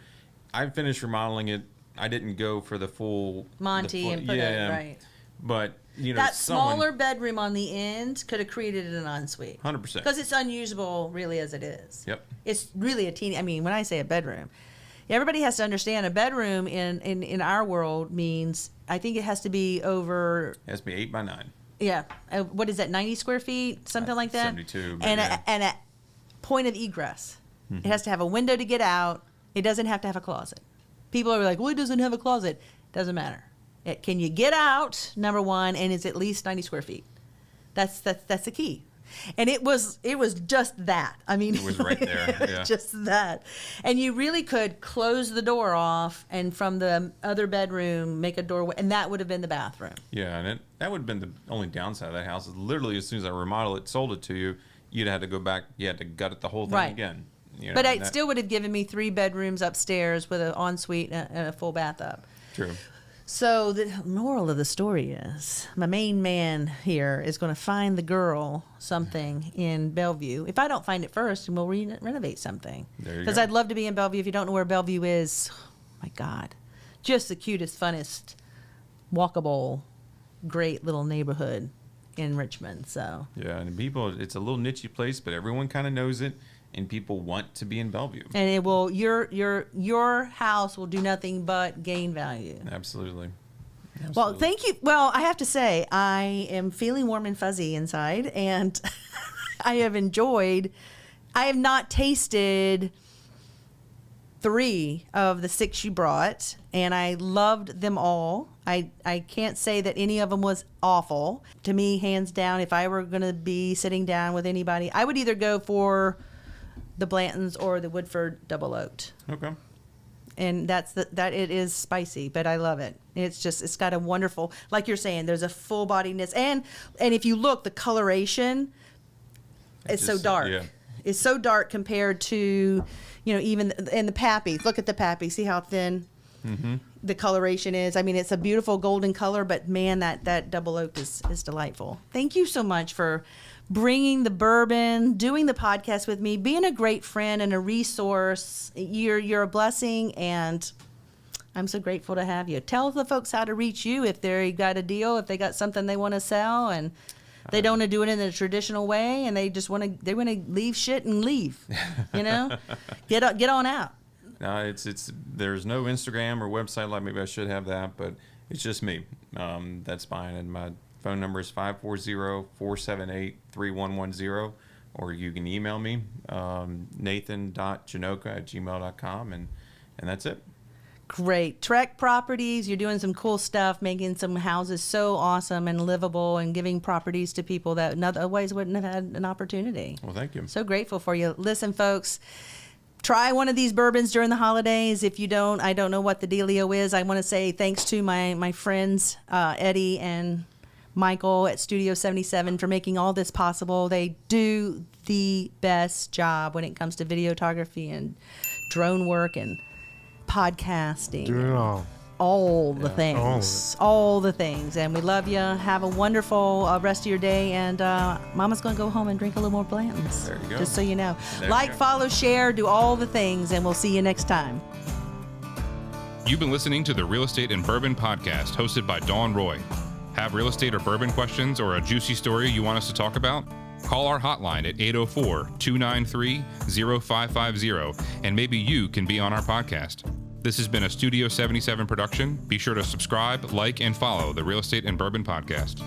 I finished remodeling it. I didn't go for the full Monty and put it right. But That smaller bedroom on the end could have created an ensuite. 100%. Because it's unusable really as it is. Yep. It's really a teeny, when I say a bedroom, everybody has to understand a bedroom in our world means, I think it has to be over, It has to be 8 by 9. yeah, what is that, 90 square feet, something like that? 72, but And, yeah. and a point of egress. It has to have a window to get out. It doesn't have to have a closet. People are like, well, it doesn't have a closet. Doesn't matter. Can you get out, number one, and it's at least 90 square feet. That's the key. And it was just that. It was right there. Yeah. Just that. And you really could close the door off and from the other bedroom make a doorway, and that would have been the bathroom. Yeah, and that would have been the only downside of that house. Is literally, as soon as I remodeled it, sold it to you, you'd have to go back. You had to gut it the whole thing Right. again. But it still would have given me 3 bedrooms upstairs with an ensuite and a full bath up. True. So the moral of the story is my main man here is going to find the girl something in Bellevue. If I don't find it first, and we'll renovate something. There you Because go. I'd love to be in Bellevue. If you don't know where Bellevue is, oh my God, just the cutest, funnest, walkable, great little neighborhood in Richmond. So Yeah, and people, it's a little nichey place, but everyone kind of knows it. and people want to be in Bellevue. And it will your house will do nothing but gain value. Absolutely. Well, thank you. Well, I have to say, I am feeling warm and fuzzy inside, and I have not tasted 3 of the 6 you brought, and I loved them all. I can't say that any of them was awful. To me, hands down, if I were going to be sitting down with anybody, I would either go for the Blantons or the Woodford Double Oaked. Okay. And that it is spicy, but I love it. It's got a wonderful, like you're saying, there's a full bodiness, and if you look, the coloration is so dark. Yeah. It's so dark compared to, even in the Pappy. Look at the Pappy. See how thin the coloration is. I mean, it's a beautiful golden color, but man, that Double Oak is delightful. Thank you so much for bringing the bourbon, doing the podcast with me, being a great friend and a resource. You're a blessing, and I'm so grateful to have you. Tell the folks how to reach you if they got a deal, if they got something they want to sell, and they don't want to do it in the traditional way, and they just want to leave shit and leave. Get on out. No, it's there's no Instagram or website. Like, maybe I should have that, but it's just me. That's fine, and my phone number is 540-478-3110, or you can email me, nathan.janocka@gmail.com, and that's it. Great. Trek Properties, you're doing some cool stuff, making some houses so awesome and livable, and giving properties to people that otherwise wouldn't have had an opportunity. Well, thank you. I'm so grateful for you. Listen, folks, try one of these bourbons during the holidays. If you don't, I don't know what the dealio is. I want to say thanks to my friends, Eddie and Michael at Studio 77 for making all this possible. They do the best job when it comes to videography and drone work and podcasting. Do it all. All the things. All the things. And we love you. Have a wonderful rest of your day. And Mama's going to go home and drink a little more Blantons. There you go. Just so you know. There Like, you go. follow, share, do all the things. And we'll see you next time. You've been listening to the Real Estate and Bourbon podcast, hosted by Dawn Roy. Have real estate or bourbon questions or a juicy story you want us to talk about? Call our hotline at 804-293-0550, and maybe you can be on our podcast. This has been a Studio 77 production. Be sure to subscribe, like, and follow the Real Estate and Bourbon podcast.